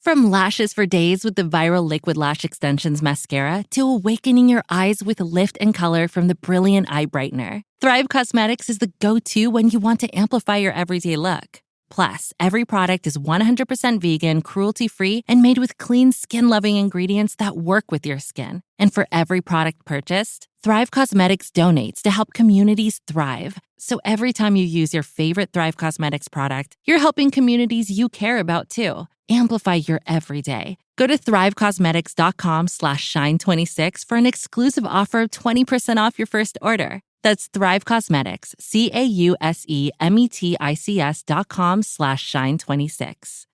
From lashes for days with the viral Liquid Lash Extensions mascara to awakening your eyes with lift and color from the Brilliant Eye Brightener, Thrive Cosmetics is the go-to when you want to amplify your everyday look. Plus, every product is 100% vegan, cruelty-free, and made with clean, skin-loving ingredients that work with your skin. And for every product purchased, Thrive Cosmetics donates to help communities thrive. So every time you use your favorite Thrive Cosmetics product, you're helping communities you care about too. Amplify your everyday. Go to thrivecosmetics.com/shine26 for an exclusive offer of 20% off your first order. That's Thrive Cosmetics, CAUSEMETICS.com/shine26.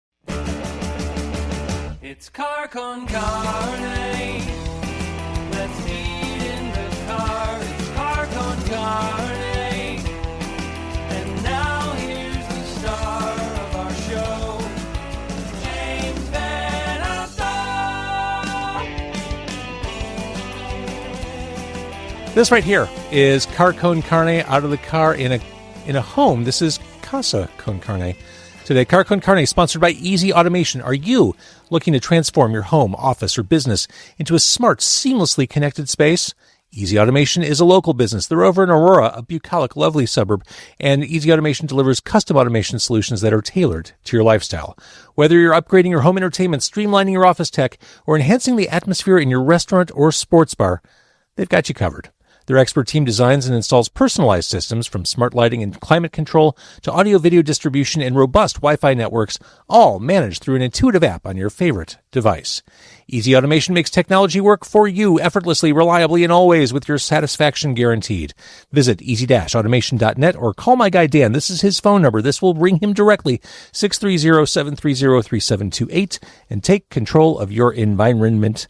It's car con carne. Let's eat in the car. It's car con carne. And now here's the star of our show, James Van Alstyne. This right here is Car Con Carne, out of the car in a home. This is Casa Con Carne. Today, Car Con Carne, sponsored by Easy Automation. Are you looking to transform your home, office, or business into a smart, seamlessly connected space? Easy Automation is a local business. They're over in Aurora, a bucolic, lovely suburb, and Easy Automation delivers custom automation solutions that are tailored to your lifestyle. Whether you're upgrading your home entertainment, streamlining your office tech, or enhancing the atmosphere in your restaurant or sports bar, they've got you covered. Their expert team designs and installs personalized systems from smart lighting and climate control to audio-video distribution and robust Wi-Fi networks, all managed through an intuitive app on your favorite device. Easy Automation makes technology work for you effortlessly, reliably, and always with your satisfaction guaranteed. Visit easy-automation.net or call my guy Dan. This is his phone number. This will ring him directly, 630-730-3728, and take control of your environment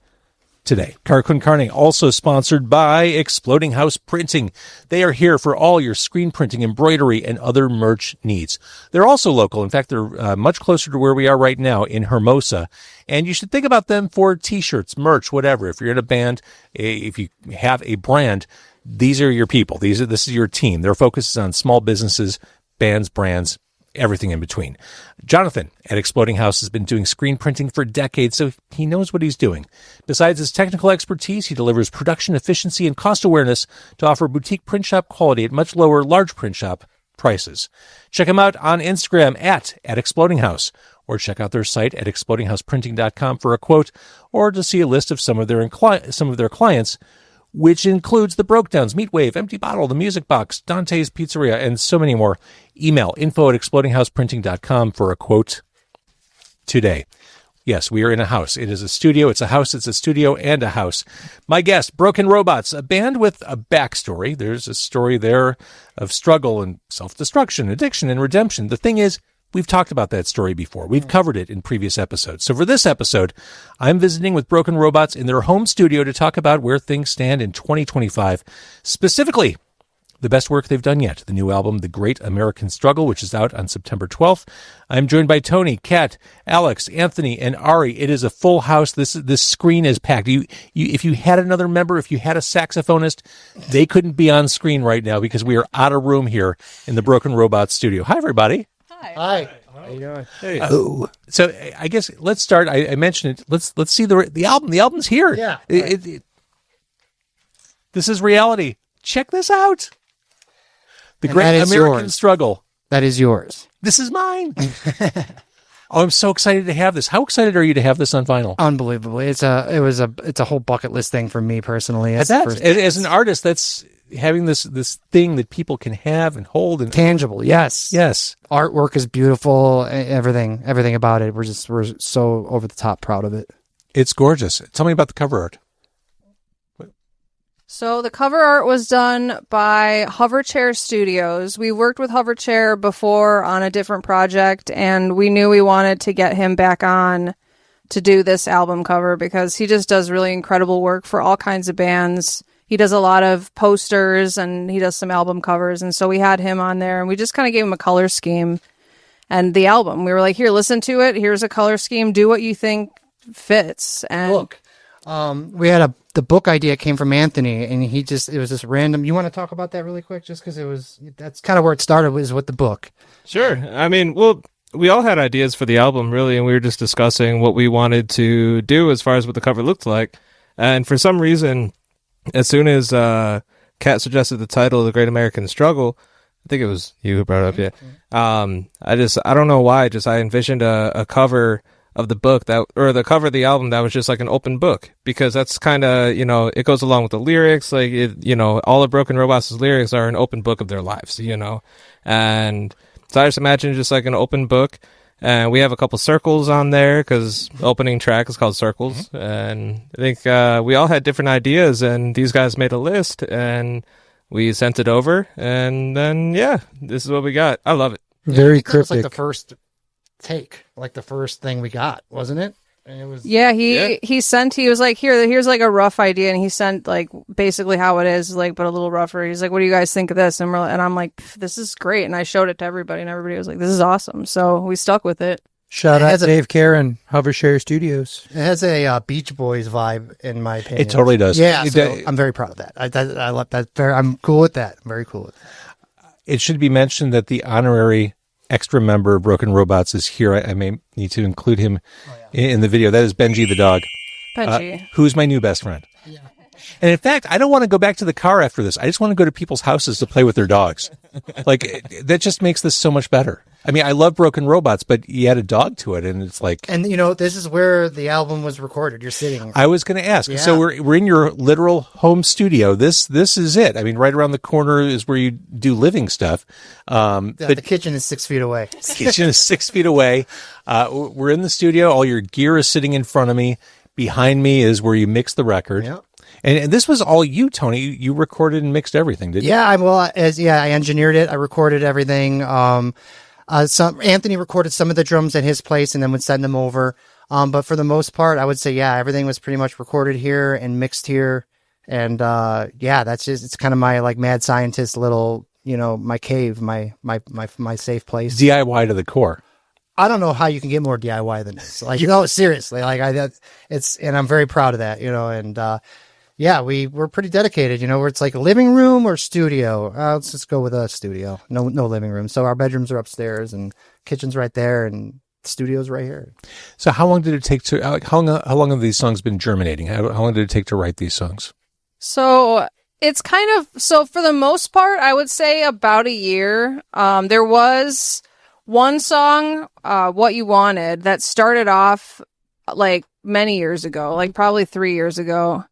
today. Car Con Carne, also sponsored by Exploding House Printing. They are here for all your screen printing, embroidery, and other merch needs. They're also local. In fact, they're much closer to where we are right now in Hermosa. And you should think about them for T-shirts, merch, whatever. If you're in a band, if you have a brand, these are your people. This is your team. Their focus is on small businesses, bands, brands, everything in between. Jonathan at Exploding House has been doing screen printing for decades, so he knows what he's doing. Besides his technical expertise, he delivers production efficiency and cost awareness to offer boutique print shop quality at much lower large print shop prices. Check him out on Instagram at Exploding House, or check out their site at explodinghouseprinting.com for a quote, or to see a list of some of their clients, which includes the Brokedowns, Meatwave, Empty Bottle, The Music Box, Dante's Pizzeria, and so many more. Email info@explodinghouseprinting.com for a quote today. Yes, we are in a house. It is a studio. It's a house. It's a studio and a house. My guest, Broken Robots, a band with a backstory. There's a story there of struggle and self-destruction, addiction, and redemption. The thing is, we've talked about that story before. We've covered it in previous episodes. So for this episode, I'm visiting with Broken Robots in their home studio to talk about where things stand in 2025. Specifically, the best work they've done yet, the new album, The Great American Struggle, which is out on September 12th. I'm joined by Tony, Kat, Alex, Anthony, and Ari. It is a full house. This screen is packed. If you had another member, if you had a saxophonist, they couldn't be on screen right now because we are out of room here in the Broken Robots studio. Hi, everybody. Hi. How you doing? Hey. Oh. So I guess let's start. I mentioned it. Let's see the album. The album's here. Yeah. This is reality. Check this out. The Great American Struggle. That is yours. This is mine. Oh, I'm so excited to have this. How excited are you to have this on vinyl? Unbelievably. It's a whole bucket list thing for me personally. As an artist, that's having this thing that people can have and hold and tangible. Yes. Artwork is beautiful. Everything about it. We're so over the top proud of it. It's gorgeous. Tell me about the cover art. So the cover art was done by Hoverchair Studios. We worked with Hoverchair before on a different project, and we knew we wanted to get him back on to do this album cover because he just does really incredible work for all kinds of bands. He does a lot of posters and he does some album covers. And so we had him on there and we just kind of gave him a color scheme and the album. We were like, here, listen to it. Here's a color scheme. Do what you think fits. And look, we had the book idea came from Anthony and it was just random. You want to talk about that really quick? Just because that's kind of where it started was with the book. Sure. I mean, well, we all had ideas for the album, really, and we were just discussing what we wanted to do as far as what the cover looked like. And for some reason, as soon as Kat suggested the title, The Great American Struggle, I think it was you who brought it up, yeah. I don't know why, I envisioned a cover of the book the cover of the album that was just like an open book, because that's kind of, it goes along with the lyrics. Like, all of Broken Robots' lyrics are an open book of their lives, and so I just imagine just like an open book. And we have a couple circles on there because opening track is called Circles. And I think we all had different ideas, and these guys made a list and we sent it over. And then, this is what we got. I love it. Very That was cryptic. like the first take, like the first thing we got, wasn't it? And it was. Yeah, he was like, here's like a rough idea, and he sent like basically how it is, like, but a little rougher. He's like, what do you guys think of this? And I'm like, this is great, and I showed it to everybody, and everybody was like, this is awesome. So we stuck with it. Shout It out has a- Dave Karen, Hovershare Studios. It has a Beach Boys vibe, in my opinion. It totally does. Yeah, so I'm very proud of that. I love that. I'm cool with that. I'm very cool with that. It should be mentioned that the honorary extra member of Broken Robots is here. I may need to include him in the video. That is Benji the dog, Benji. who's my new best friend. And in fact, I don't want to go back to the car after this. I just want to go to people's houses to play with their dogs. Like, that just makes this so much better. I mean, I love Broken Robots, but you add a dog to it, and it's like... And, this is where the album was recorded. You're sitting. I was going to ask. Yeah. So we're in your literal home studio. This is it. I mean, right around the corner is where you do living stuff. The But kitchen is 6 feet away. the kitchen is 6 feet away. We're in the studio. All your gear is sitting in front of me. Behind me is where you mix the record. Yeah. And this was all you, Tony. You recorded and mixed everything, didn't you? Yeah, I engineered it. I recorded everything. Anthony recorded some of the drums at his place and then would send them over. But for the most part, I would say, everything was pretty much recorded here and mixed here. And, that's just, it's kind of my like mad scientist little, my cave, my safe place. DIY to the core. I don't know how you can get more DIY than this. Like, seriously, like and I'm very proud of that, and, we're pretty dedicated, where it's like a living room or studio. Let's just go with a studio. No living room. So our bedrooms are upstairs and kitchen's right there and the studio's right here. So how long did it take to, how long have these songs been germinating? How long did it take to write these songs? So it's so for the most part, I would say about a year. There was one song, What You Wanted, that started off like many years ago, like probably 3 years ago.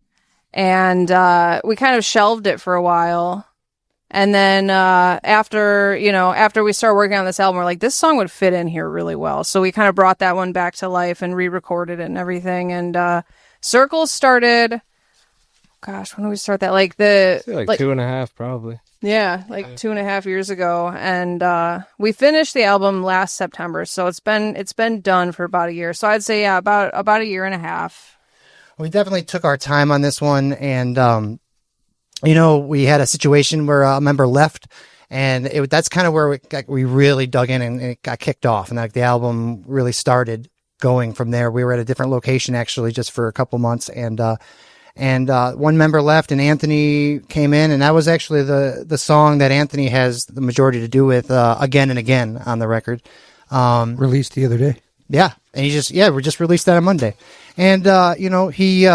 And we kind of shelved it for a while. And then after we started working on this album, we're like, this song would fit in here really well. So we kind of brought that one back to life and re-recorded it and everything. And Circles started, gosh, when did we start that? Like 2.5 probably. Yeah, like 2.5 years ago. And we finished the album last September. So it's been done for about a year. So I'd say, about a year and a half. We definitely took our time on this one, and we had a situation where a member left, and that's kind of where we really dug in and it got kicked off, and like the album really started going from there. We were at a different location actually just for a couple months, and one member left, and Anthony came in, and that was actually the song that Anthony has the majority to do with Again and Again on the record. Released the other day. Yeah, and we just released that on Monday, and he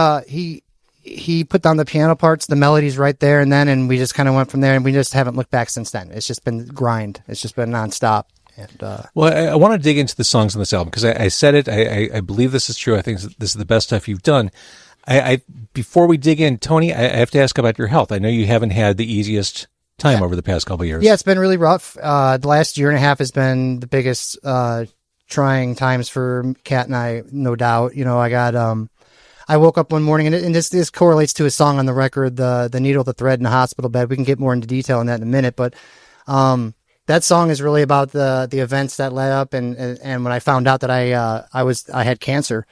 put down the piano parts, the melodies right there, and we just kind of went from there, and we just haven't looked back since then. It's just been grind. It's just been nonstop. And Well, I want to dig into the songs on this album because I said it. I believe this is true. I think this is the best stuff you've done. Before we dig in, Tony, I have to ask about your health. I know you haven't had the easiest time over the past couple of years. Yeah, it's been really rough. The last year and a half has been the biggest trying times for Kat and I, no doubt. I woke up one morning, and this correlates to a song on the record, the needle, the thread, and the hospital bed. We can get more into detail on that in a minute, but that song is really about the events that led up, and when I found out that I had cancer.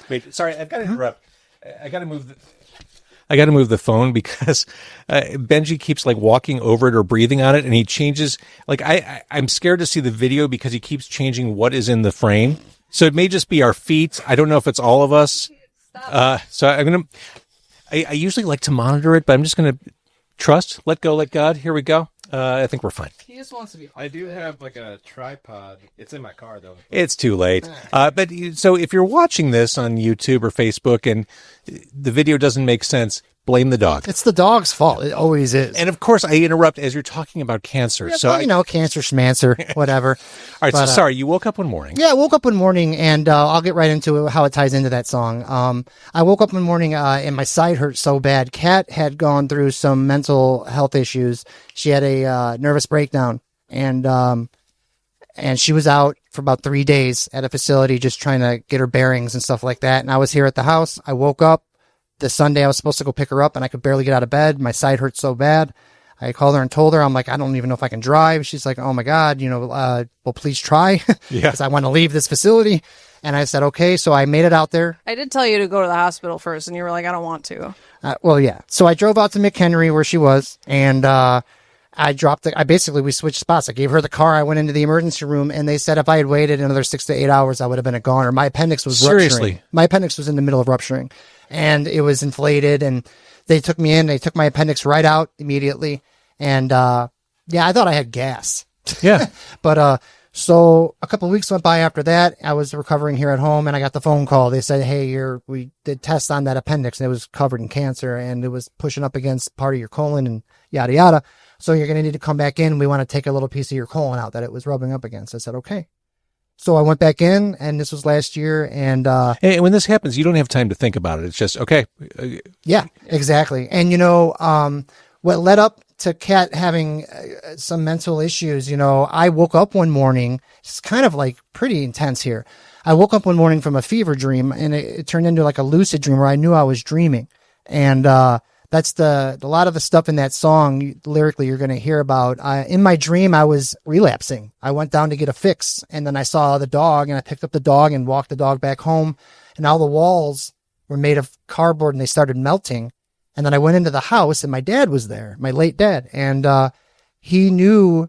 Wait, sorry, I've got to interrupt. I got to move the phone because Benji keeps like walking over it or breathing on it, and he changes. Like I'm scared to see the video because he keeps changing what is in the frame. So it may just be our feet. I don't know if it's all of us. So I usually like to monitor it, but I'm just gonna trust, let go, let God. Here we go. I think we're fine. He just wants to be. I do have like a tripod. It's in my car though. It's too late. So if you're watching this on YouTube or Facebook and the video doesn't make sense, blame the dog. It's the dog's fault. It always is. And of course, I interrupt as you're talking about cancer. Yeah, so well, cancer, schmancer, whatever. All right. But, so sorry, you woke up one morning. Yeah, I woke up one morning, and I'll get right into how it ties into that song. I woke up one morning, and my side hurt so bad. Kat had gone through some mental health issues. She had a nervous breakdown, and she was out for about 3 days at a facility just trying to get her bearings and stuff like that. And I was here at the house. I woke up the Sunday I was supposed to go pick her up, and I could barely get out of bed. My side hurt so bad. I called her and told her, I'm like, I don't even know if I can drive. She's like, oh my God, well, please try. Because I want to leave this facility. And I said, okay. So I made it out there. I did tell you to go to the hospital first, and you were like, I don't want to. Well, yeah. So I drove out to McHenry where she was, and we switched spots. I gave her the car. I went into the emergency room, and they said if I had waited another 6 to 8 hours, I would have been a goner. My appendix was rupturing. My appendix was in the middle of rupturing, and it was inflated, and they took me in. They took my appendix right out immediately, and I thought I had gas. Yeah. But so a couple of weeks went by after that. I was recovering here at home, and I got the phone call. They said, hey, we did tests on that appendix, and it was covered in cancer, and it was pushing up against part of your colon and yada, yada. So you're going to need to come back in. We want to take a little piece of your colon out that it was rubbing up against. I said, okay. So I went back in, and this was last year. And when this happens, you don't have time to think about it. It's just, okay. Yeah, exactly. And, what led up to Kat having some mental issues, I woke up one morning. It's kind of like pretty intense here. I woke up one morning from a fever dream, and it turned into like a lucid dream where I knew I was dreaming. And that's a lot of the stuff in that song lyrically you're going to hear about. In my dream, I was relapsing. I went down to get a fix, and then I saw the dog, and I picked up the dog and walked the dog back home, and all the walls were made of cardboard, and they started melting. And then I went into the house, and my dad was there, my late dad, and he knew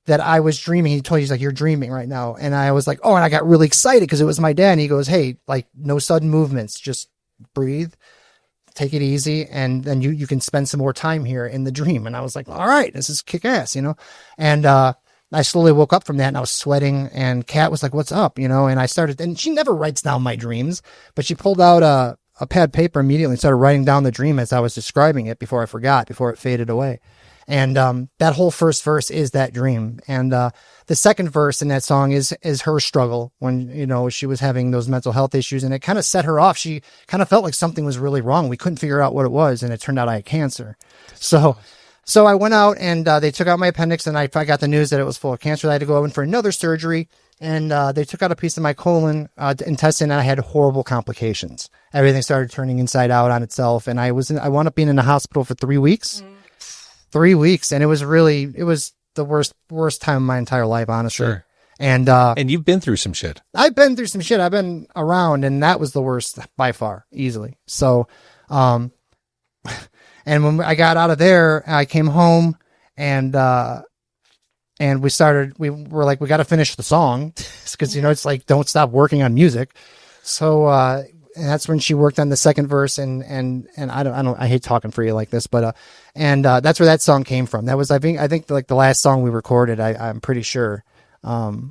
that I was dreaming. He told me, he's like, you're dreaming right now. And I was like, oh, and I got really excited because it was my dad, and he goes, hey, like, no sudden movements, just breathe. Take it easy, and then you can spend some more time here in the dream. And I was like, all right, this is kick ass, And I slowly woke up from that, and I was sweating, and Kat was like, what's up, and I started, and she never writes down my dreams, but she pulled out a pad paper immediately and started writing down the dream as I was describing it before it faded away. And that whole first verse is that dream. And the second verse in that song is her struggle when, she was having those mental health issues, and it kind of set her off. She kind of felt like something was really wrong. We couldn't figure out what it was, and it turned out I had cancer. So I went out, and they took out my appendix, and I got the news that it was full of cancer. I had to go in for another surgery, and they took out a piece of my colon intestine, and I had horrible complications. Everything started turning inside out on itself, and I wound up being in the hospital for 3 weeks. 3 weeks, and it was the worst time of my entire life, honestly. Sure. And you've been through some shit. I've been through some shit. I've been around, and that was the worst by far, easily. So, and when I got out of there, I came home, and we were like, we got to finish the song because, it's like, don't stop working on music. So, and that's when she worked on the second verse, and I hate talking for you like this, but that's where that song came from. That was, I think like the last song we recorded, I'm pretty sure. But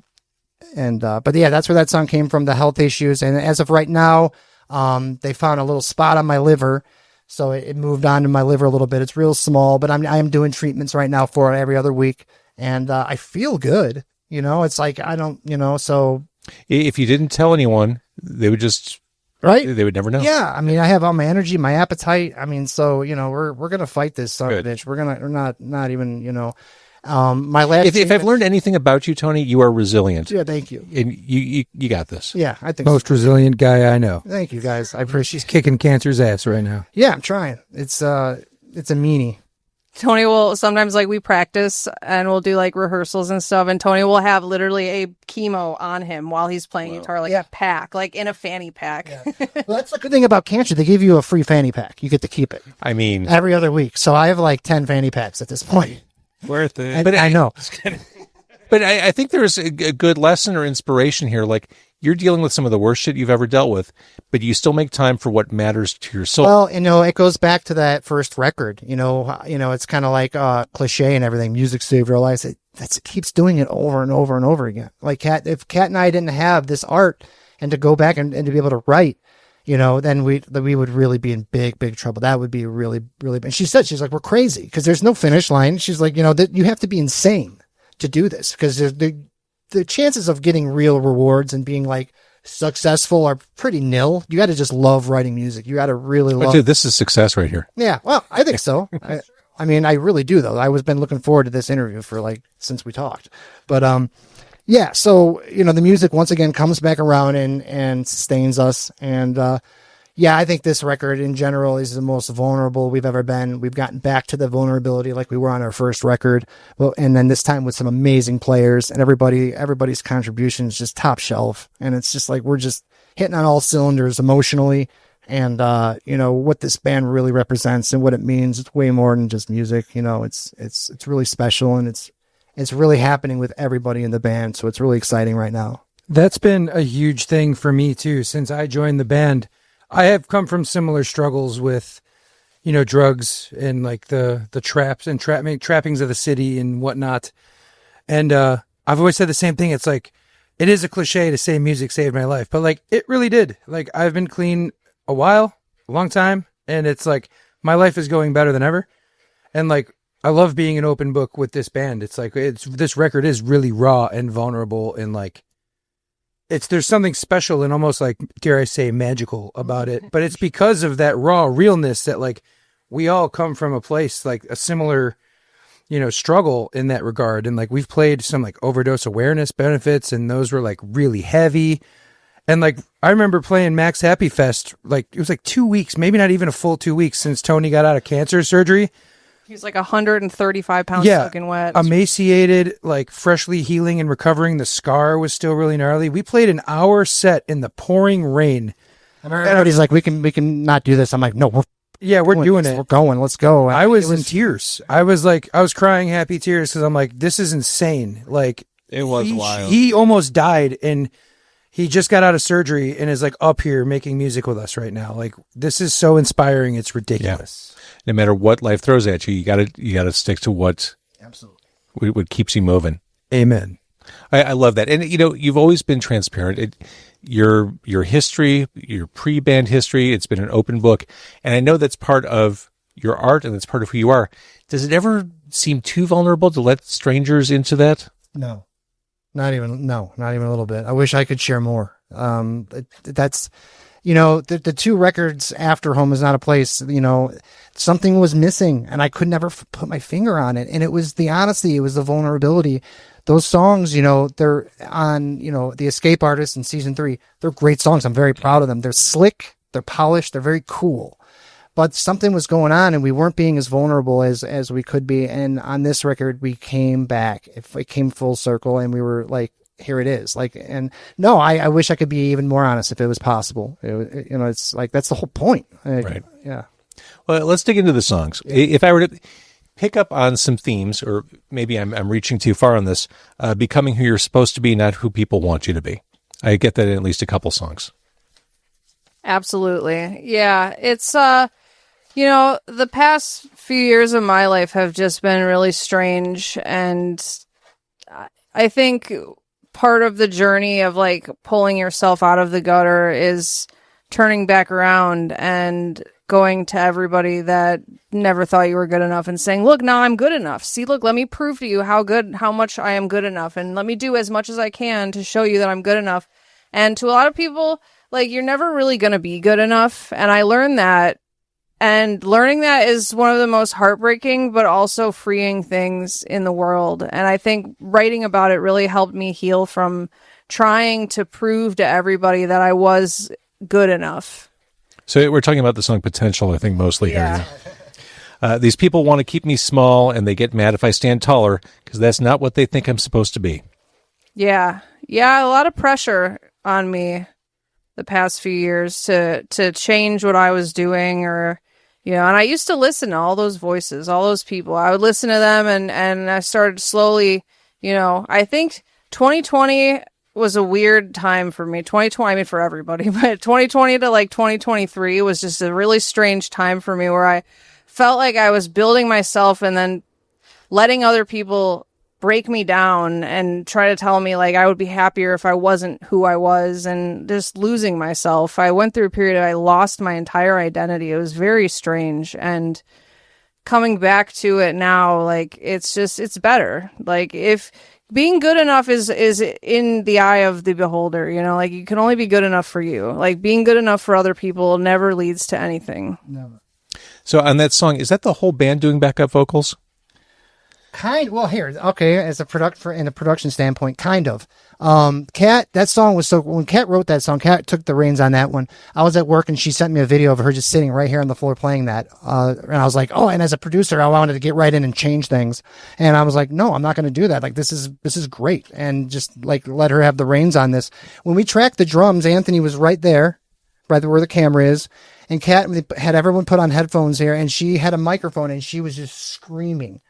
yeah, that's where that song came from, the health issues. And as of right now, they found a little spot on my liver. So it moved on to my liver a little bit. It's real small, but I am doing treatments right now for it every other week. And, I feel good, it's like, I don't, so. If you didn't tell anyone, they would just, right? They would never know. Yeah. I mean, I have all my energy, my appetite. I mean, so, we're going to fight this son of a bitch. We're not even, my last. If I've learned anything about you, Tony, you are resilient. Yeah. Thank you. And you got this. Yeah. I think most resilient guy I know. Thank you, guys. I appreciate He's kicking cancer's ass right now. Yeah, I'm trying. It's a meanie. Tony will sometimes, like, we practice and we'll do like rehearsals and stuff, and Tony will have literally a chemo on him while he's playing guitar, like a pack, like in a fanny pack. Yeah. Well, that's the good thing about cancer. They give you a free fanny pack. You get to keep it. I mean, every other week. So I have like 10 fanny packs at this point. Worth it. But I know. But I think there's a good lesson or inspiration here. Like, you're dealing with some of the worst shit you've ever dealt with, but you still make time for what matters to your soul. Well, it goes back to that first record. It's kind of like cliche and everything. Music saved our lives. It keeps doing it over and over and over again. Like if Kat and I didn't have this art and to go back and to be able to write, then we would really be in big trouble. That would be really, really bad. And she's like, we're crazy because there's no finish line. She's like, that you have to be insane to do this because the chances of getting real rewards and being like successful are pretty nil. You got to just love writing music. You got to really love. Dude, this is success right here. Yeah, well, I think so. I really do though. I was been looking forward to this interview for since we talked. But yeah. So the music once again comes back around and sustains us. And yeah, I think this record in general is the most vulnerable we've ever been. We've gotten back to the vulnerability like we were on our first record. Well, and then this time with some amazing players and everybody's contributions just top shelf. And it's just like, we're just hitting on all cylinders emotionally. And, what this band really represents and what it means, it's way more than just music. It's really special and it's really happening with everybody in the band. So it's really exciting right now. That's been a huge thing for me too. Since I joined the band, I have come from similar struggles with, drugs and like the traps and trappings of the city and whatnot. And, I've always said the same thing. It's like, it is a cliche to say music saved my life, but like it really did. Like I've been clean a long time. And it's like, my life is going better than ever. And like, I love being an open book with this band. It's like, this record is really raw and vulnerable and like, there's something special and almost like, dare I say, magical about it. But it's because of that raw realness that like we all come from a place like a similar, struggle in that regard. And like we've played some like overdose awareness benefits and those were like really heavy. And like I remember playing Max Happy Fest, like it was like 2 weeks, maybe not even a full 2 weeks since Tony got out of cancer surgery. He's like 135 pounds soaking wet. Emaciated, like freshly healing and recovering. The scar was still really gnarly. We played an hour set in the pouring rain. Everybody's like, we can not do this. I'm like, no, we're doing it. We're going. Let's go. I was in tears. I was crying happy tears because I'm like, this is insane. Like It was wild. He almost died and he just got out of surgery and is like up here making music with us right now. Like this is so inspiring. It's ridiculous. Yeah. No matter what life throws at you, you gotta stick to what keeps you moving. Amen. I love that. And you've always been transparent. Your history, your pre-band history, it's been an open book. And I know that's part of your art and that's part of who you are. Does it ever seem too vulnerable to let strangers into that? No. Not even a little bit. I wish I could share more. That's the two records after Home Is Not a Place, something was missing and I could never put my finger on it. And it was the honesty. It was the vulnerability. Those songs, they're on, the Escape Artist in season 3. They're great songs. I'm very proud of them. They're slick. They're polished. They're very cool. But something was going on and we weren't being as vulnerable as we could be. And on this record, we came back. It came full circle and we were like, here it is. Like, and no, I wish I could be even more honest if it was possible. It's like, that's the whole point. Right. Yeah. Well, let's dig into the songs. Yeah. If I were to pick up on some themes, or maybe I'm reaching too far on this, becoming who you're supposed to be, not who people want you to be. I get that in at least a couple songs. Absolutely. Yeah. It's, the past few years of my life have just been really strange. And I think part of the journey of like pulling yourself out of the gutter is turning back around and going to everybody that never thought you were good enough and saying, look, now I'm good enough. See, look, let me prove to you how much I am good enough. And let me do as much as I can to show you that I'm good enough. And to a lot of people, like, you're never really going to be good enough. And I learned that. And learning that is one of the most heartbreaking, but also freeing things in the world. And I think writing about it really helped me heal from trying to prove to everybody that I was good enough. So we're talking about the song Potential, I think, mostly here. These people want to keep me small, and they get mad if I stand taller, because that's not what they think I'm supposed to be. Yeah. Yeah, a lot of pressure on me the past few years to change what I was doing, or... and I used to listen to all those voices, all those people. I would listen to them and I started slowly, I think 2020 was a weird time for me. 2020, I mean for everybody, but 2020 to like 2023 was just a really strange time for me where I felt like I was building myself and then letting other people break me down and try to tell me like I would be happier if I wasn't who I was, and just losing myself. I went through a period I lost my entire identity. It was very strange, and coming back to it now, like it's better. Like if being good enough is in the eye of the beholder, you know, like you can only be good enough for you. Like being good enough for other people never leads to anything. Never. So on that song, is that the whole band doing backup vocals? Well, here, okay, as in a production standpoint, kind of. Kat, that song was when Kat wrote that song, Kat took the reins on that one. I was at work and she sent me a video of her just sitting right here on the floor playing that. And I was like, oh, and as a producer, I wanted to get right in and change things. And I was like, no, I'm not going to do that. Like, this is great. And just like, let her have the reins on this. When we tracked the drums, Anthony was right there, right where the camera is. And Kat had everyone put on headphones here, and she had a microphone, and she was just screaming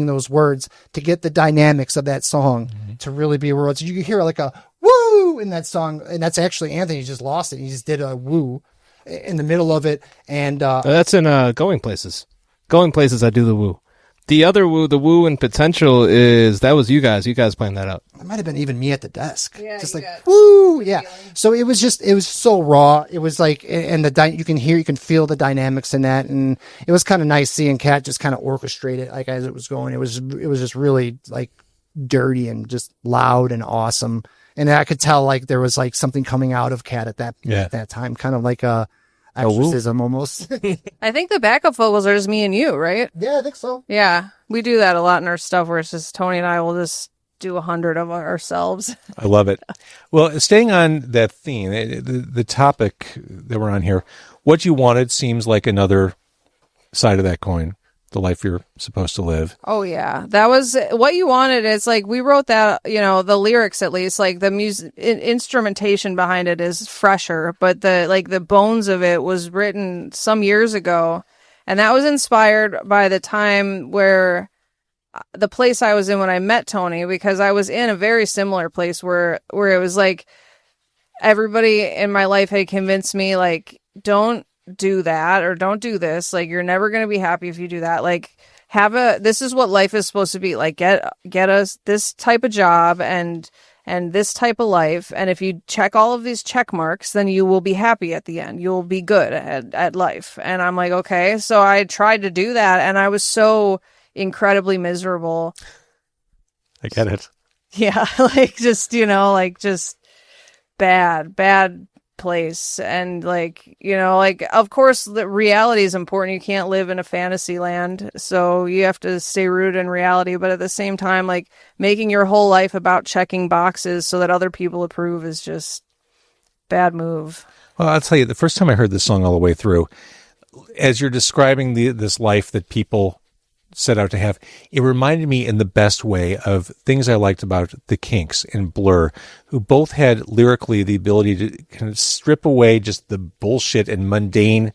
those words to get the dynamics of that song to really be words. So you could hear like a woo in that song, and that's actually Anthony just lost it. He just did a woo in the middle of it, and that's in Going Places. Going Places, I do the woo. The other woo, the woo in Potential, that was you guys playing that out. It might have been even me at the desk. Yeah, just like, woo! Yeah. So it was so raw. It was like, and you can feel the dynamics in that. And it was kind of nice seeing Kat just kind of orchestrate it, like as it was going. It was just really like dirty and just loud and awesome. And I could tell like there was like something coming out of Kat at that time, kind of like a exorcism almost. I think the backup vocals are just me and you, right? Yeah, I think so. Yeah, we do that a lot in our stuff where it's just Tony and I will just do 100 of ourselves. I love it. Well, staying on that theme, the topic that we're on here, what you wanted seems like another side of that coin, the life you're supposed to live. Oh yeah, that was what you wanted. It's like we wrote that, you know, the lyrics at least, like the music instrumentation behind it is fresher, but the bones of it was written some years ago, and that was inspired by the time where the place I was in when I met Tony, because I was in a very similar place where it was like everybody in my life had convinced me like, don't do that or don't do this, like you're never going to be happy if you do that, like this is what life is supposed to be like, get us this type of job and this type of life, and if you check all of these check marks, then you will be happy at the end, you'll be good at life. And I'm like, okay, so I tried to do that, and I was so incredibly miserable. I get it. Yeah, like just, you know, like just bad place. And like, you know, like of course the reality is important. You can't live in a fantasy land, so you have to stay rooted in reality, but at the same time, like making your whole life about checking boxes so that other people approve is just bad move. Well, I'll tell you, the first time I heard this song all the way through, as you're describing this life that people set out to have, it reminded me in the best way of things I liked about the Kinks and Blur, who both had lyrically the ability to kind of strip away just the bullshit and mundane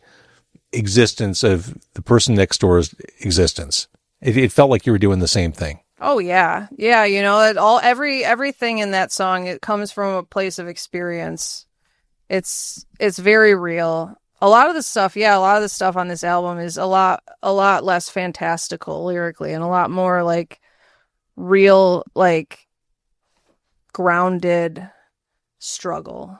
existence of the person next door's existence. It felt like you were doing the same thing. Oh yeah, you know, everything in that song, it comes from a place of experience. It's very real. A lot of the stuff on this album is a lot less fantastical lyrically and a lot more like real, like grounded struggle.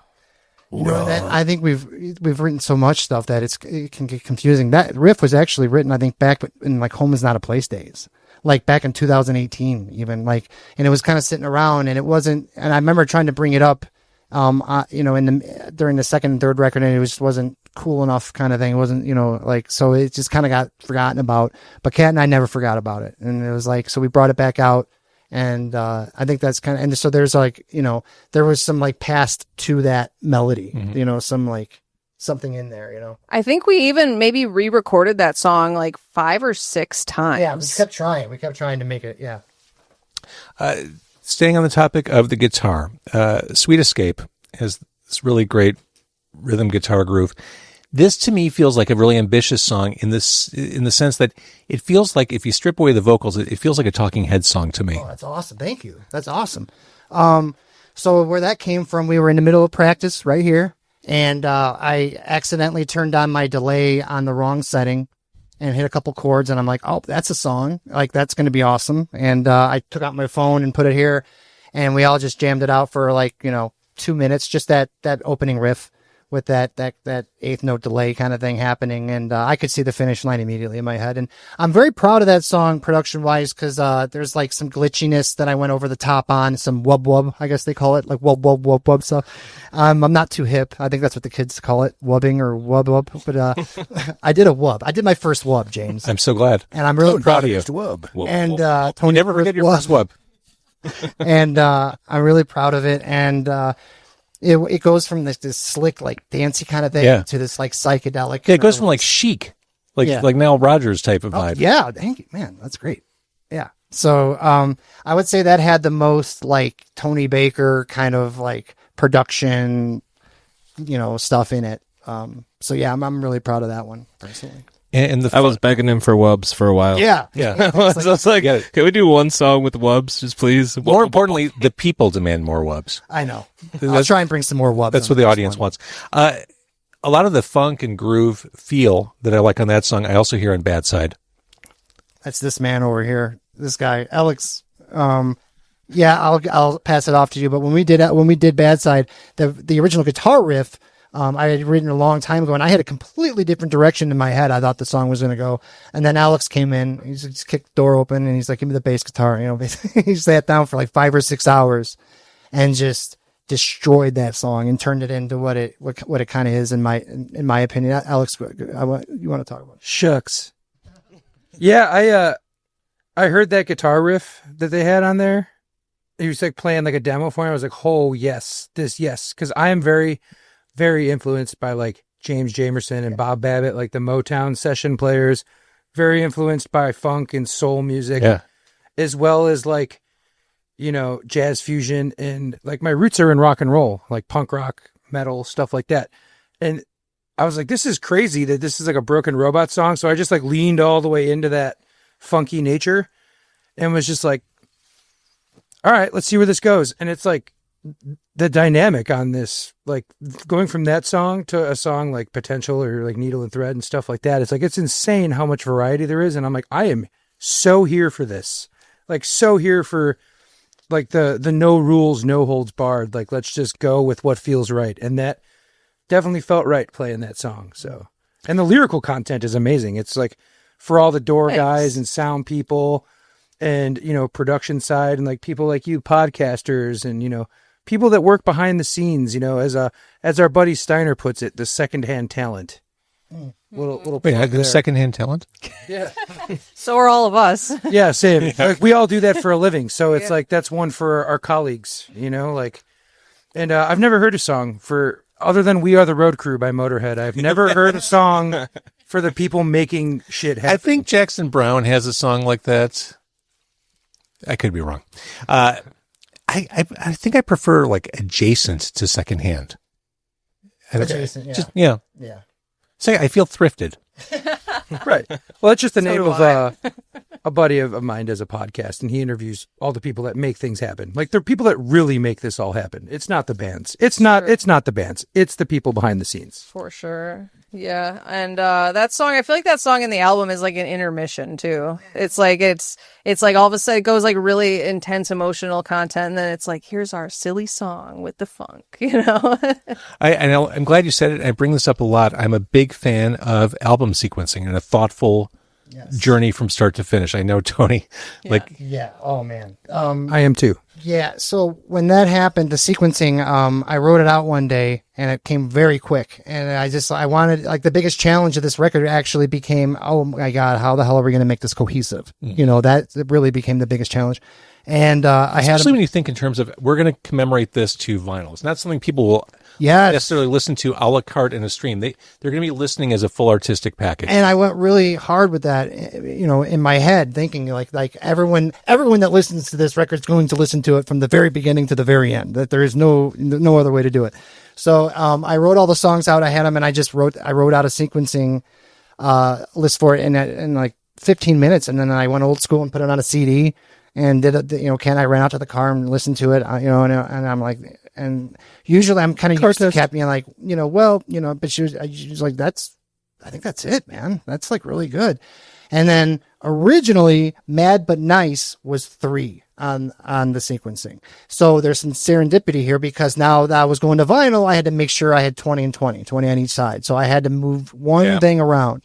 You know, I think we've written so much stuff that it can get confusing. That riff was actually written, I think, back in like Home Is Not a Place days, like back in 2018 even, like, and it was kind of sitting around, and it wasn't, and I remember trying to bring it up, you know, during the second and third record, and it just wasn't cool enough kind of thing. It wasn't, you know, like, so it just kind of got forgotten about, but Kat and I never forgot about it. And it was like, so we brought it back out, and I think that's kind of, and so there's like, you know, there was some like past to that melody, you know, some like something in there, you know. I think we even maybe re-recorded that song like 5 or 6 times. Yeah, we kept trying to make it. Yeah. Staying on the topic of the guitar, Sweet Escape has this really great rhythm guitar groove. This to me feels like a really ambitious song in the sense that it feels like if you strip away the vocals, it feels like a Talking Heads song to me. Oh, that's awesome. Thank you. That's awesome. So where that came from, we were in the middle of practice right here, and I accidentally turned on my delay on the wrong setting and hit a couple chords, and I'm like, oh, that's a song. Like, that's going to be awesome. And I took out my phone and put it here, and we all just jammed it out for 2 minutes, just that opening riff with that eighth note delay kind of thing happening. And I could see the finish line immediately in my head. And I'm very proud of that song production wise, because there's like some glitchiness that I went over the top on, some wub wub, I guess they call it, like wub wub wub wub stuff. I'm not too hip. I think that's what the kids call it, wubbing or wub wub. But I did a wub. I did my first wub, James. I'm so glad. And I'm really proud of you. Wub. And Tony, never forget your first wub. And I'm really proud of it. And it goes from this slick, like dancey kind of thing to this like psychedelic. Yeah, it goes from like chic, like Nile Rodgers type of vibe. Yeah, thank you, man. That's great. Yeah. So I would say that had the most like Tony Baker kind of like production, stuff in it. So yeah, I'm really proud of that one personally. And I was begging him for wubs for a while. Yeah. I was like, can we do one song with wubs, just please? More importantly, the people demand more wubs. I know. I'll try and bring some more wubs. That's what the audience wants. A lot of the funk and groove feel that I like on that song, I also hear on Bad Side. That's this man over here. This guy, Elix. I'll pass it off to you. But when we did Bad Side, the original guitar riff, I had written a long time ago, and I had a completely different direction in my head. I thought the song was going to go, and then Alex came in. He just kicked the door open, and he's like, "Give me the bass guitar." He sat down for like 5 or 6 hours, and just destroyed that song and turned it into what it kind of is in my opinion. Alex, you want to talk about it? Shucks. Yeah, I heard that guitar riff that they had on there. He was like playing like a demo for me. I was like, "Oh yes, yes," because I am very, very influenced by like James Jamerson and Bob Babbitt, like the Motown session players, very influenced by funk and soul music, as well as like, jazz fusion, and like my roots are in rock and roll, like punk rock, metal, stuff like that. And I was like, this is crazy that this is like a Broken Robot song. So I just like leaned all the way into that funky nature and was just like, all right, let's see where this goes. And it's like, the dynamic on this, like going from that song to a song like Potential or like Needle and Thread and stuff like that, it's like, it's insane how much variety there is. And I'm like, I am so here for this, like so here for like the no rules, no holds barred. Like, let's just go with what feels right. And that definitely felt right playing that song. So, and the lyrical content is amazing. It's like for all the door guys and sound people and, production side and like people like you podcasters and, people that work behind the scenes, as our buddy Steiner puts it, the secondhand talent. Little Wait, I got secondhand talent? Yeah. So are all of us. Yeah, same. Like, we all do that for a living. So it's like, that's one for our colleagues, and I've never heard a song other than We Are the Road Crew by Motorhead. I've never heard a song for the people making shit happen. I think Jackson Browne has a song like that. I could be wrong. I think I prefer like adjacent to secondhand. Adjacent, yeah. Just, yeah. So I feel thrifted. Right. Well, that's just the name of a buddy of mine does a podcast, and he interviews all the people that make things happen. Like, they're people that really make this all happen. It's not the bands. It's not the bands. It's the people behind the scenes. For sure. Yeah. And that song, I feel like that song in the album is like an intermission too. It's like all of a sudden it goes like really intense emotional content, and then it's like, here's our silly song with the funk, I'm glad you said it. I bring this up a lot. I'm a big fan of album sequencing and a thoughtful journey from start to finish. I know, Tony. Oh man. I am too. Yeah. So when that happened, the sequencing, I wrote it out one day and it came very quick. And I wanted, like, the biggest challenge of this record actually became, oh my God, how the hell are we going to make this cohesive? That really became the biggest challenge. And especially when you think in terms of, we're going to commemorate this to vinyl. It's not something people will necessarily listen to a la carte in a stream. They're going to be listening as a full artistic package. And I went really hard with that, in my head, thinking like everyone that listens to this record is going to listen to it from the very beginning to the very end. That there is no other way to do it. So I wrote all the songs out. I had them, and I wrote out a sequencing list for it in like 15 minutes, and then I went old school and put it on a CD. and I ran out to the car and listened to it, and I'm like, and usually I'm kind of used to Kat being like, but she was like, I think that's it, man. That's like really good. And then originally Mad But Nice was 3 on the sequencing. So there's some serendipity here because now that I was going to vinyl, I had to make sure I had 20 and 20 on each side. So I had to move one thing around.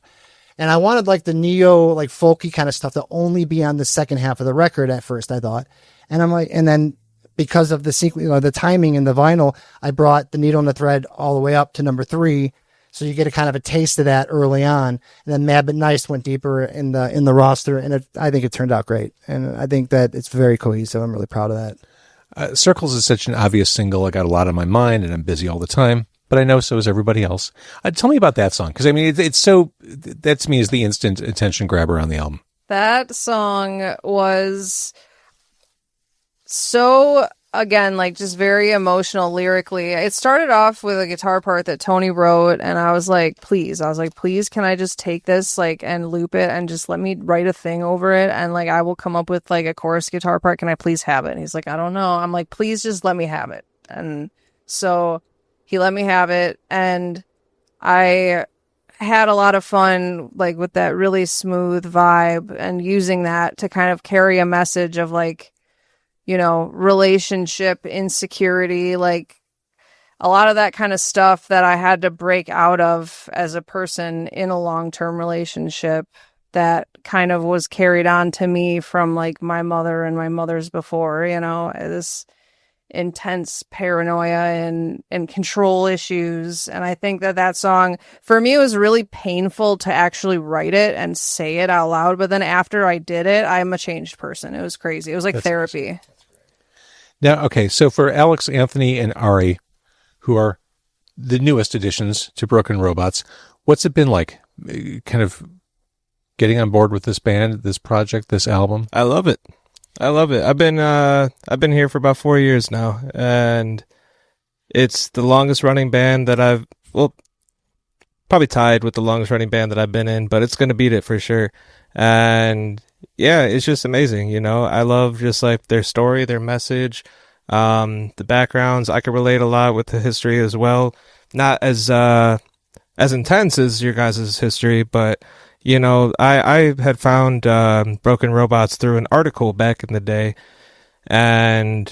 And I wanted like the neo, like folky kind of stuff to only be on the second half of the record at first, I thought. And I'm like, and then because of the sequence, the timing in the vinyl, I brought the needle and the thread all the way up to number 3. So you get a kind of a taste of that early on. And then Mad But Nice went deeper in the roster, and I think it turned out great. And I think that it's very cohesive. I'm really proud of that. Circles is such an obvious single. I got a lot on my mind, and I'm busy all the time. But I know so is everybody else. Tell me about that song, because I mean, it's so, that to me is the instant attention grabber on the album. That song was so, again, like just very emotional lyrically. It started off with a guitar part that Tony wrote, and I was like, please, can I just take this like and loop it and just let me write a thing over it, and like I will come up with like a chorus guitar part. Can I please have it? And he's like, I don't know. I'm like, please just let me have it. And so he let me have it, and I had a lot of fun like with that really smooth vibe and using that to kind of carry a message of like, relationship insecurity, like a lot of that kind of stuff that I had to break out of as a person in a long-term relationship that kind of was carried on to me from like my mother and my mother's before, this intense paranoia and control issues. And I think that song for me, it was really painful to actually write it and say it out loud. But then after I did it, I'm a changed person. It was crazy. It was like therapy. Now, okay, so for Alex, Anthony, and Ari, who are the newest additions to Broken Robots, what's it been like kind of getting on board with this band, this project, this album? I love it. I've been here for about 4 years now, and it's the longest running band that probably tied with the longest running band that I've been in, but it's going to beat it for sure. And yeah, it's just amazing. I love just like their story, their message, the backgrounds. I can relate a lot with the history as well. Not as intense as your guys' history, but I had found Broken Robots through an article back in the day, and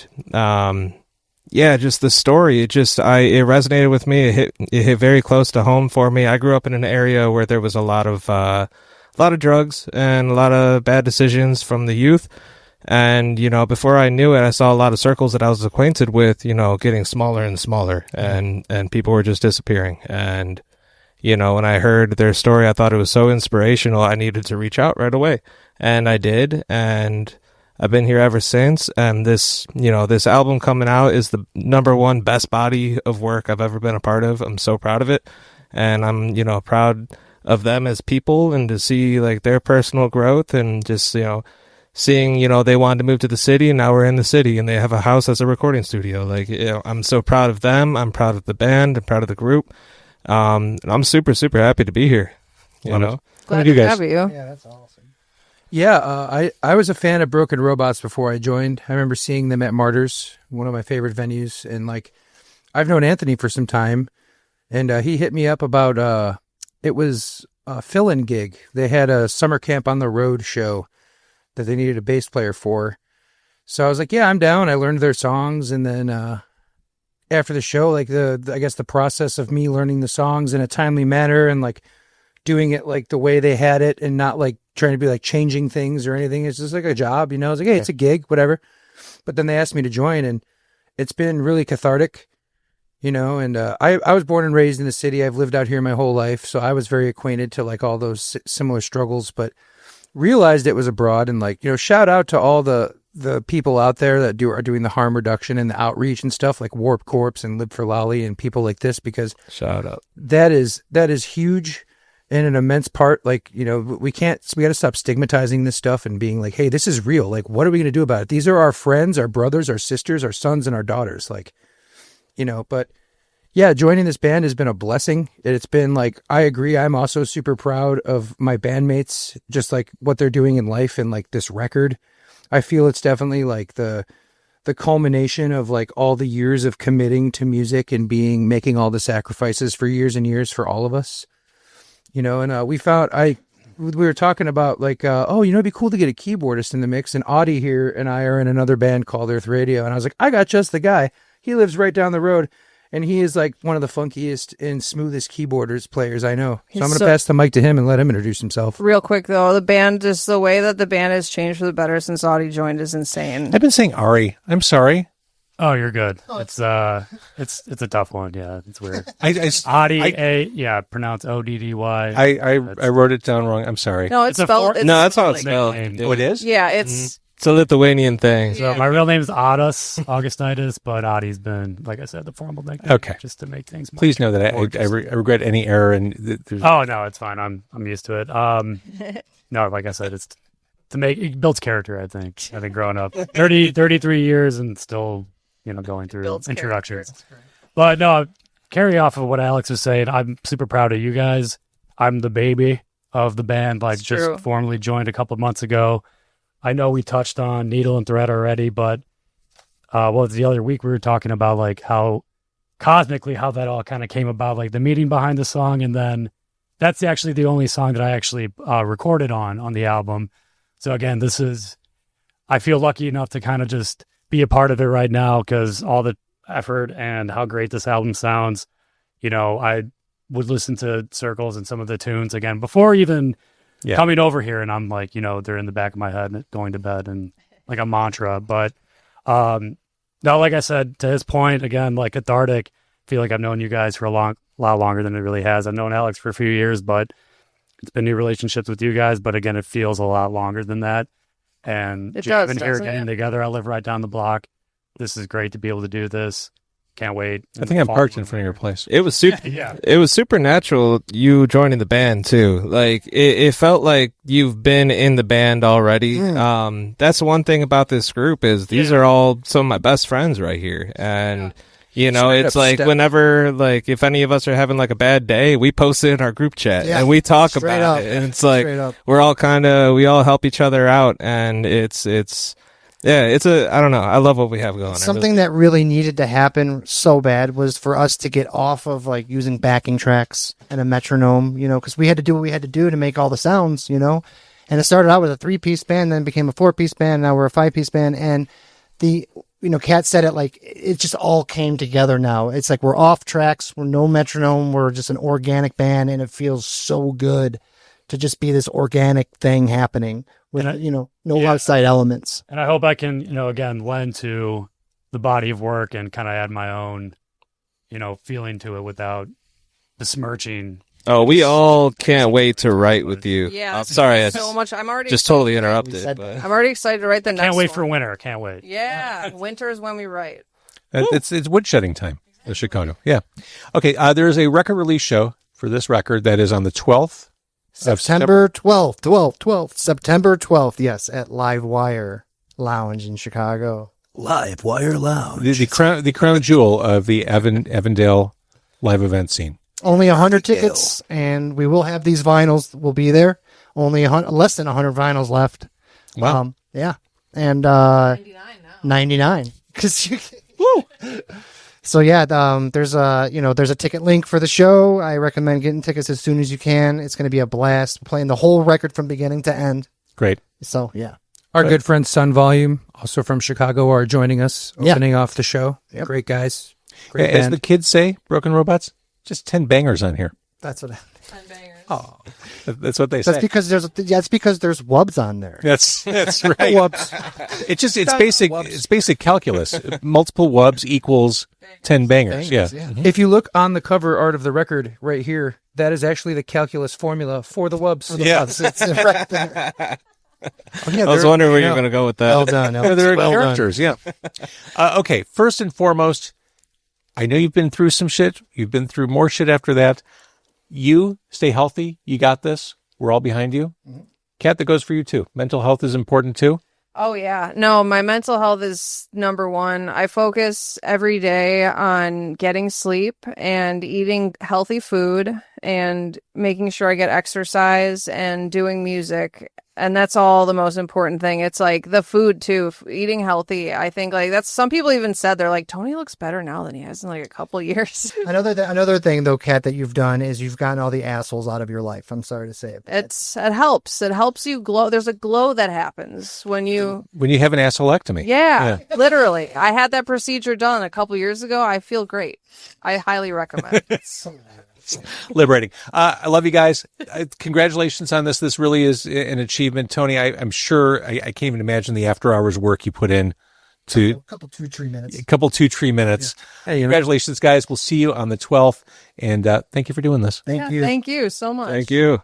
just the story. It resonated with me. It hit very close to home for me. I grew up in an area where there was a lot of drugs and a lot of bad decisions from the youth. And, before I knew it, I saw a lot of circles that I was acquainted with, getting smaller and smaller, and people were just disappearing. And, when I heard their story, I thought it was so inspirational. I needed to reach out right away, and I did. And I've been here ever since. And this album coming out is the #1 best body of work I've ever been a part of. I'm so proud of it. And I'm, proud of them as people, and to see like their personal growth, and just, seeing, they wanted to move to the city, and now we're in the city, and they have a house as a recording studio. Like, I'm so proud of them. I'm proud of the band. I'm proud of the group. And I'm super, super happy to be here. Glad to have you. Yeah, that's awesome. Yeah, I was a fan of Broken Robots before I joined. I remember seeing them at Martyrs, one of my favorite venues. And like, I've known Anthony for some time, and he hit me up about, it was a fill-in gig. They had a summer camp on the road show that they needed a bass player for. So I was like, yeah, I'm down. I learned their songs. And then after the show, like I guess the process of me learning the songs in a timely manner and like doing it like the way they had it, and not like trying to be like changing things or anything. It's just like a job, I was like, hey, it's a gig, whatever. But then they asked me to join, and it's been really cathartic, and I was born and raised in the city. I've lived out here my whole life. So I was very acquainted to like all those similar struggles, but realized it was abroad. And like, shout out to all the people out there that are doing the harm reduction and the outreach and stuff, like Warp Corpse and Live for Lolly and people like this, because shout out. That is huge and an immense part. Like, we got to stop stigmatizing this stuff and being like, hey, this is real. Like, what are we going to do about it? These are our friends, our brothers, our sisters, our sons, and our daughters. Like, but yeah, joining this band has been a blessing. It's been like, I agree. I'm also super proud of my bandmates, just like what they're doing in life and like this record. I feel it's definitely like the culmination of like all the years of committing to music and making all the sacrifices for years and years for all of us, you know. And we were talking about like, it'd be cool to get a keyboardist in the mix. And Audie here and I are in another band called Earth Radio. And I was like, I got just the guy. He lives right down the road. And he is like one of the funkiest and smoothest players I know. So I'm going to pass the mic to him and let him introduce himself. Real quick though, the way that the band has changed for the better since Audie joined is insane. I've been saying Ari. I'm sorry. Oh, you're good. It's a tough one. Yeah, it's weird. Pronounced Oddy. I wrote it down wrong. I'm sorry. No, it's spelled. No, that's how it's spelled. Oh, it is? Yeah, it's. It's a Lithuanian thing. So my real name is Audis Augustinitis, but Audie's been, like I said, the formal nickname. Okay. Just to make things more. Please know that I regret any error. Oh no, it's fine. I'm used to it. No, like I said, it's it builds character. I think growing up 33 years and still, going through builds introductions. But no, carry off of what Alex was saying. I'm super proud of you guys. I'm the baby of the band. Like, just formally joined a couple of months ago. I know we touched on Needle and Thread already, but the other week we were talking about like how cosmically how that all kind of came about, like the meeting behind the song, and then that's actually the only song that I actually recorded on the album. So again, I feel lucky enough to kind of just be a part of it right now because all the effort and how great this album sounds. I would listen to Circles and some of the tunes again before even coming over here, and I'm like, they're in the back of my head going to bed and like a mantra. But no, like I said, to his point, again, like Cathartic, I feel like I've known you guys for a lot longer than it really has. I've known Alex for a few years, but it's been new relationships with you guys. But again, it feels a lot longer than that. And Jeff and here getting together, I live right down the block. This is great to be able to do this. Can't wait. I think I'm parked in front of your place. It was super. It was supernatural. You joining the band too. Like it felt like you've been in the band already. That's one thing about this group is these are all some of my best friends right here, and it's like whenever like if any of us are having like a bad day, we post it in our group chat and we talk about it, and it's like we're all we all help each other out, and it's. Yeah, I don't know. I love what we have going. Something that really needed to happen so bad was for us to get off of like using backing tracks and a metronome, because we had to do what we had to do to make all the sounds, and it started out with a 3-piece band, then became a 4-piece band. Now we're a 5-piece band. And Kat said it like, it just all came together now. It's like, we're off tracks. We're no metronome. We're just an organic band. And it feels so good to just be this organic thing happening with, no outside elements. And I hope I can, again, lend to the body of work and kind of add my own, feeling to it without besmirching. Oh, we all can't wait to write with you. Yeah. I'm sorry. So much. I'm already just totally interrupted. But I'm already excited to write the next one. Can't wait for winter. Can't wait. Yeah. Winter is when we write. It's woodshedding time in Chicago. Yeah. Okay. There is a record release show for this record that is on the 12th. September 12th. September 12th, yes, at Livewire Lounge in Chicago. Livewire Lounge. The crown jewel of the Avondale live event scene. Only 100 tickets, and we will have these vinyls. We'll be there. Only less than 100 vinyls left. Wow. Yeah. And 99 now. 99. Woo! So yeah, there's a ticket link for the show. I recommend getting tickets as soon as you can. It's going to be a blast. We're playing the whole record from beginning to end. Great. So yeah, our good friend Sun Volume, also from Chicago, are joining us, opening off the show. Yep. Great guys. Great as the kids say, Broken Robots, just 10 bangers on here. That's what. 10 bangers. Oh, that's what they say. That's because there's wubs on there. That's right. Wubs. It's basic. Wubs. It's basic calculus. Multiple wubs equals 10 bangers. Yeah. Mm-hmm. If you look on the cover art of the record right here, that is actually the calculus formula for the wubs. It's right there. I was wondering where you were going to go with that. Well done. They're characters. Done. Yeah. Okay. First and foremost, I know you've been through some shit. You've been through more shit after that. You stay healthy. You got this. We're all behind you. Mm-hmm. Kat, that goes for you too. Mental health is important too. Oh yeah. No, my mental health is number one. I focus every day on getting sleep and eating healthy food and making sure I get exercise and doing music. And that's all the most important thing. It's like the food too, eating healthy. I think like that's some people even said they're like, Tony looks better now than he has in like a couple years. Another thing though, Kat, that you've done is you've gotten all the assholes out of your life. I'm sorry to say it. It helps. It helps you glow. There's a glow that happens when you have an assholectomy. Yeah, literally. I had that procedure done a couple years ago. I feel great. I highly recommend it. Liberating. I love you guys. Congratulations on this. This really is an achievement. Tony, I'm sure I can't even imagine the after hours work you put in to a couple 2-3 minutes. A couple 2-3 minutes. Yeah. Hey, congratulations, guys. We'll see you on the 12th. And thank you for doing this. Thank you. Thank you so much. Thank you.